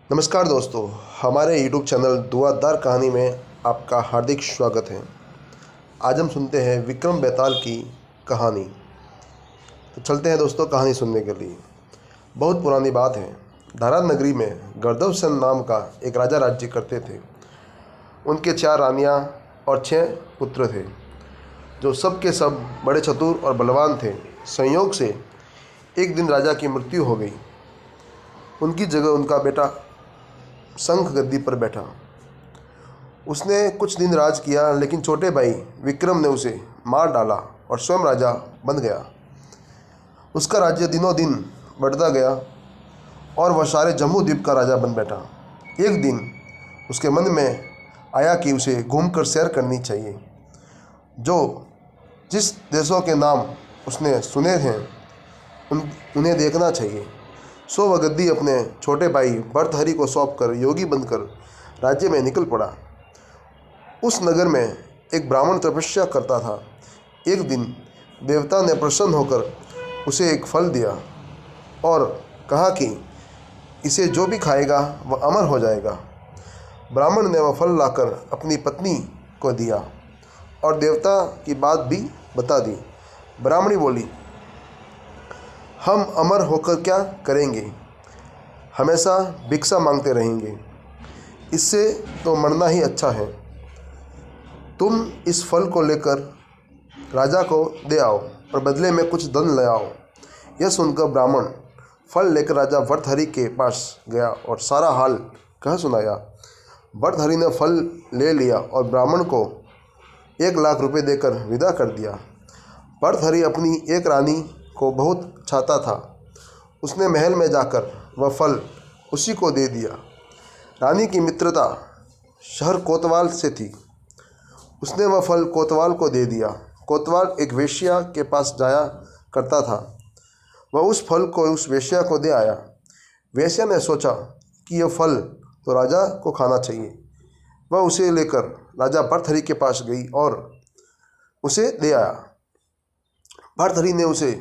नमस्कार दोस्तों, हमारे YouTube चैनल धुआंधार कहानी में आपका हार्दिक स्वागत है। आज हम सुनते हैं विक्रम बेताल की कहानी। तो चलते हैं दोस्तों कहानी सुनने के लिए। बहुत पुरानी बात है। धारा नगरी में गर्दभसेन नाम का एक राजा राज्य करते थे। उनके 4 रानियां और 6 पुत्र थे, जो सब के सब बड़े चतुर और बलवान थे। संयोग से एक दिन राजा की मृत्यु हो गई। उनकी जगह उनका बेटा शंख गद्दी पर बैठा। उसने कुछ दिन राज किया, लेकिन छोटे भाई विक्रम ने उसे मार डाला और स्वयं राजा बन गया। उसका राज्य दिनों दिन बढ़ता गया और वह सारे जम्मू द्वीप का राजा बन बैठा। एक दिन उसके मन में आया कि उसे घूमकर सैर करनी चाहिए। जिस देशों के नाम उसने सुने थे उन्हें देखना चाहिए। सो वह गद्दी अपने छोटे भाई भर्तहरि को सौंपकर योगी बनकर राज्य में निकल पड़ा। उस नगर में एक ब्राह्मण तपस्या करता था। एक दिन देवता ने प्रसन्न होकर उसे एक फल दिया और कहा कि इसे जो भी खाएगा वह अमर हो जाएगा। ब्राह्मण ने वह फल लाकर अपनी पत्नी को दिया और देवता की बात भी बता दी। ब्राह्मणी बोली, हम अमर होकर क्या करेंगे? हमेशा भिक्षा मांगते रहेंगे। इससे तो मरना ही अच्छा है। तुम इस फल को लेकर राजा को दे आओ और बदले में कुछ धन ले आओ। यह सुनकर ब्राह्मण फल लेकर राजा भर्तहरि के पास गया और सारा हाल कह सुनाया। भर्तहरि ने फल ले लिया और ब्राह्मण को 1 लाख रुपए देकर विदा कर दिया। भर्तहरि अपनी एक रानी को बहुत चाहता था। उसने महल में जाकर वह फल उसी को दे दिया। रानी की मित्रता शहर कोतवाल से थी। उसने वह फल कोतवाल को दे दिया। कोतवाल एक वेश्या के पास जाया करता था। वह उस फल को उस वेश्या को दे आया। वेश्या ने सोचा कि यह फल तो राजा को खाना चाहिए। वह उसे लेकर राजा भर्तहरि के पास गई और उसे दे आया। भर्तहरि ने उसे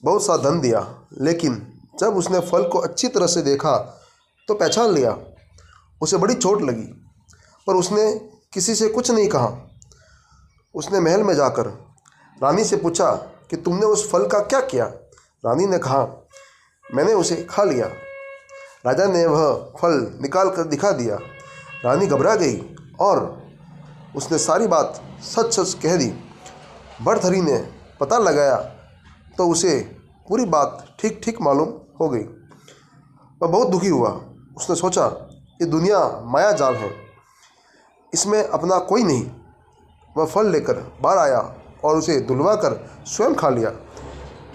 बहुत सा धन दिया, लेकिन जब उसने फल को अच्छी तरह से देखा तो पहचान लिया। उसे बड़ी चोट लगी, पर उसने किसी से कुछ नहीं कहा। उसने महल में जाकर रानी से पूछा कि तुमने उस फल का क्या किया? रानी ने कहा, मैंने उसे खा लिया। राजा ने वह फल निकाल कर दिखा दिया। रानी घबरा गई और उसने सारी बात सच सच कह दी। भर्तहरि ने पता लगाया तो उसे पूरी बात ठीक ठीक मालूम हो गई। वह बहुत दुखी हुआ। उसने सोचा, ये दुनिया माया जाल है, इसमें अपना कोई नहीं। वह फल लेकर बाहर आया और उसे धुलवा कर स्वयं खा लिया।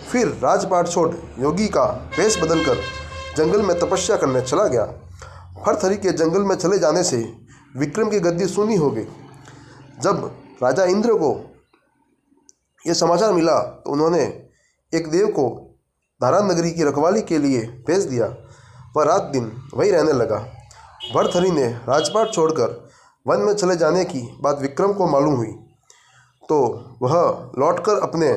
फिर राजपाट छोड़ योगी का वेश बदलकर जंगल में तपस्या करने चला गया। भर्तहरि के जंगल में चले जाने से विक्रम की गद्दी सूनी हो गई। जब राजा इंद्र को यह समाचार मिला तो उन्होंने एक देव को धारा नगरी की रखवाली के लिए भेज दिया। वह रात दिन वहीं रहने लगा। भर्तहरि ने राजपाट छोड़कर वन में चले जाने की बात विक्रम को मालूम हुई तो वह लौटकर अपने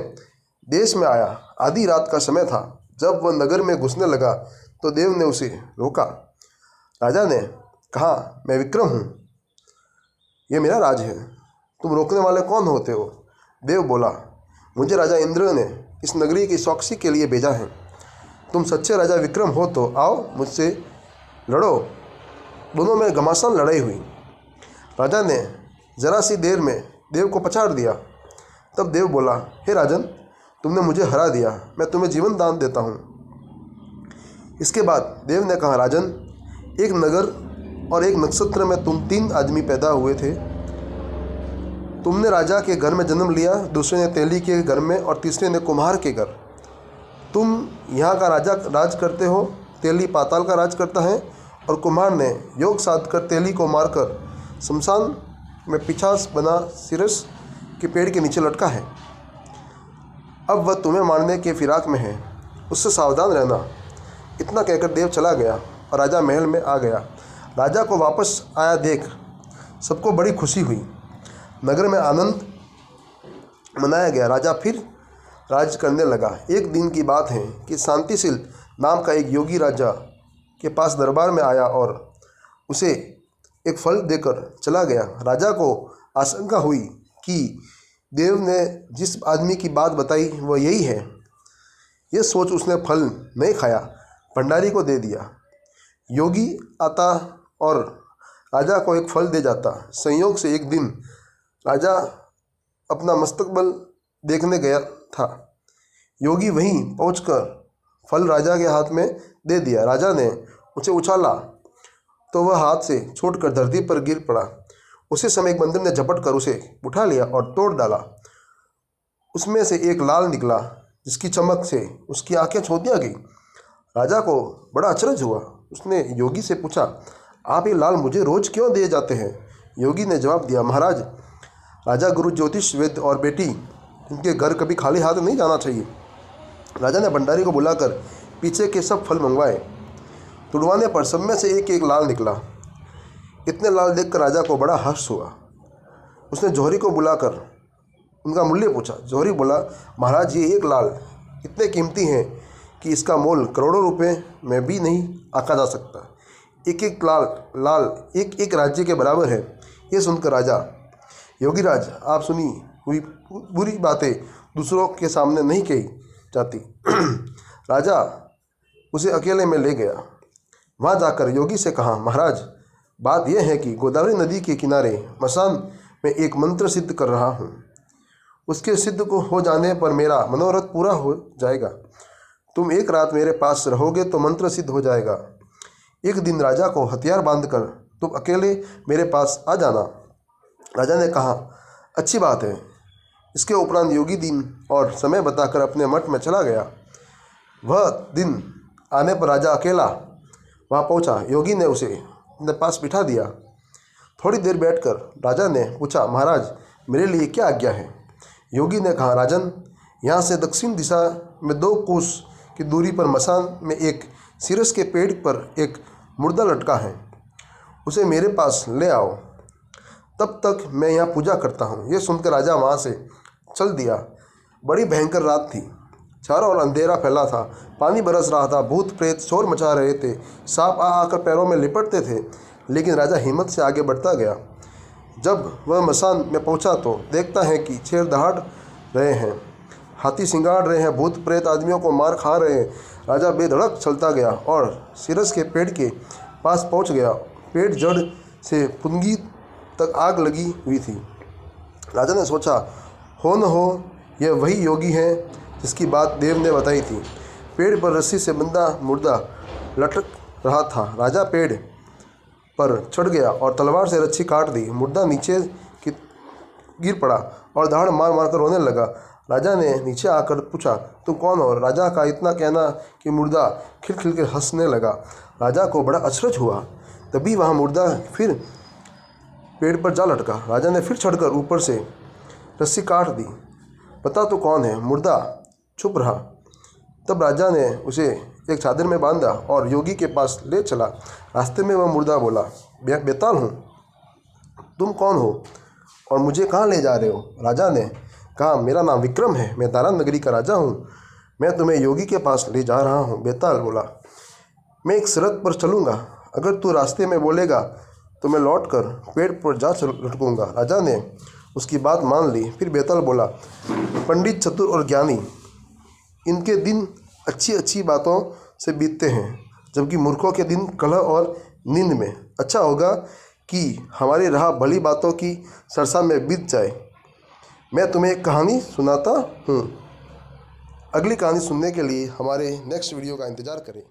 देश में आया। आधी रात का समय था। जब वह नगर में घुसने लगा तो देव ने उसे रोका। राजा ने कहा, मैं विक्रम हूँ, यह मेरा राज है, तुम रोकने वाले कौन होते हो? देव बोला, मुझे राजा इंद्र ने इस नगरी की चौकसी के लिए भेजा है। तुम सच्चे राजा विक्रम हो तो आओ मुझसे लड़ो। दोनों में घमासान लड़ाई हुई। राजा ने जरा सी देर में देव को पछाड़ दिया। तब देव बोला, हे राजन, तुमने मुझे हरा दिया, मैं तुम्हें जीवन दान देता हूँ। इसके बाद देव ने कहा, राजन, एक नगर और एक नक्षत्र में तुम 3 आदमी पैदा हुए थे। तुमने राजा के घर में जन्म लिया, दूसरे ने तेली के घर में और तीसरे ने कुम्हार के घर। तुम यहाँ का राज करते हो, तेली पाताल का राज करता है और कुम्हार ने योग साध कर तेली को मारकर शमशान में पिशाच बना सिरस के पेड़ के नीचे लटका है। अब वह तुम्हें मारने के फिराक में है, उससे सावधान रहना। इतना कहकर देव चला गया और राजा महल में आ गया। राजा को वापस आया देख सबको बड़ी खुशी हुई। नगर में आनंद मनाया गया। राजा फिर राज करने लगा। एक दिन की बात है कि शांतिशील नाम का एक योगी राजा के पास दरबार में आया और उसे एक फल देकर चला गया। राजा को आशंका हुई कि देव ने जिस आदमी की बात बताई वह यही है। ये सोच उसने फल नहीं खाया, भंडारी को दे दिया। योगी आता और राजा को एक फल दे जाता। संयोग से एक दिन राजा अपना मुस्तकबिल देखने गया था। योगी वहीं पहुंचकर फल राजा के हाथ में दे दिया। राजा ने उसे उछाला तो वह हाथ से छूटकर धरती पर गिर पड़ा। उसी समय एक बंदर ने झपट कर उसे उठा लिया और तोड़ डाला। उसमें से एक लाल निकला जिसकी चमक से उसकी आंखें चौंधिया गई। राजा को बड़ा अचरज हुआ। उसने योगी से पूछा, आप ये लाल मुझे रोज क्यों दिए जाते हैं? योगी ने जवाब दिया, महाराज, राजा गुरु ज्योतिष वैद्य और बेटी इनके घर कभी खाली हाथ नहीं जाना चाहिए। राजा ने भंडारी को बुलाकर पीछे के सब फल मंगवाए। तुड़वाने पर सब में से एक एक लाल निकला। इतने लाल देखकर राजा को बड़ा हर्ष हुआ। उसने जौहरी को बुलाकर उनका मूल्य पूछा। जौहरी बोला, महाराज, ये एक लाल इतने कीमती हैं कि इसका मोल करोड़ों रुपए में भी नहीं आंका जा सकता। एक एक लाल एक एक राज्य के बराबर है। ये सुनकर राजा, योगीराज, आप सुनी हुई बुरी बातें दूसरों के सामने नहीं कही जाती। राजा उसे अकेले में ले गया। वहाँ जाकर योगी से कहा, महाराज, बात यह है कि गोदावरी नदी के किनारे मसान में एक मंत्र सिद्ध कर रहा हूँ। उसके सिद्ध को हो जाने पर मेरा मनोरथ पूरा हो जाएगा। तुम एक रात मेरे पास रहोगे तो मंत्र सिद्ध हो जाएगा। एक दिन राजा को हथियार बांधकर तुम अकेले मेरे पास आ जाना। राजा ने कहा, अच्छी बात है। इसके उपरांत योगी दिन और समय बताकर अपने मठ में चला गया। वह दिन आने पर राजा अकेला वहाँ पहुँचा। योगी ने उसे अपने पास बिठा दिया। थोड़ी देर बैठकर राजा ने पूछा, महाराज, मेरे लिए क्या आज्ञा है? योगी ने कहा, राजन, यहाँ से दक्षिण दिशा में 2 कोस की दूरी पर मसान में एक सिरस के पेड़ पर एक मुर्दा लटका है। उसे मेरे पास ले आओ, तब तक मैं यहाँ पूजा करता हूँ। ये सुनकर राजा वहाँ से चल दिया। बड़ी भयंकर रात थी। चारों ओर अंधेरा फैला था। पानी बरस रहा था। भूत प्रेत शोर मचा रहे थे। सांप आकर पैरों में लिपटते थे। लेकिन राजा हिम्मत से आगे बढ़ता गया। जब वह मसान में पहुंचा तो देखता है कि शेर दहाड़ रहे हैं, हाथी सिंगाड़ रहे हैं, भूत प्रेत आदमियों को मार खा रहे हैं। राजा बेधड़क चलता गया और सिरस के पेड़ के पास पहुंच गया। पेड़ जड़ से फुनगी तक आग लगी हुई थी। राजा ने सोचा, हो न हो यह वही योगी है जिसकी बात देव ने बताई थी। पेड़ पर रस्सी से बंधा मुर्दा लटक रहा था। राजा पेड़ पर चढ़ गया और तलवार से रस्सी काट दी। मुर्दा नीचे गिर पड़ा और दहाड़ मार मार कर रोने लगा। राजा ने नीचे आकर पूछा, तुम कौन हो? राजा का इतना कहना कि मुर्दा खिलखिल कर हंसने लगा। राजा को बड़ा अचरज हुआ। तभी वहाँ मुर्दा फिर पेड़ पर जा लटका। राजा ने फिर चढ़कर ऊपर से रस्सी काट दी। बता तो कौन है? मुर्दा चुप रहा। तब राजा ने उसे एक चादर में बांधा और योगी के पास ले चला। रास्ते में वह मुर्दा बोला, बेताल हूँ, तुम कौन हो और मुझे कहाँ ले जा रहे हो? राजा ने कहा, मेरा नाम विक्रम है, मैं तारा नगरी का राजा हूँ, मैं तुम्हें योगी के पास ले जा रहा हूँ। बेताल बोला, मैं एक शर्त पर चलूँगा, अगर तू रास्ते में बोलेगा तो मैं लौटकर पेड़ पर जा लटकूँगा। राजा ने उसकी बात मान ली। फिर बेताल बोला, पंडित, चतुर और ज्ञानी, इनके दिन अच्छी अच्छी बातों से बीतते हैं, जबकि मूर्खों के दिन कलह और नींद में। अच्छा होगा कि हमारी राह भली बातों की सरसा में बीत जाए। मैं तुम्हें एक कहानी सुनाता हूँ। अगली कहानी सुनने के लिए हमारे नेक्स्ट वीडियो का इंतज़ार करें।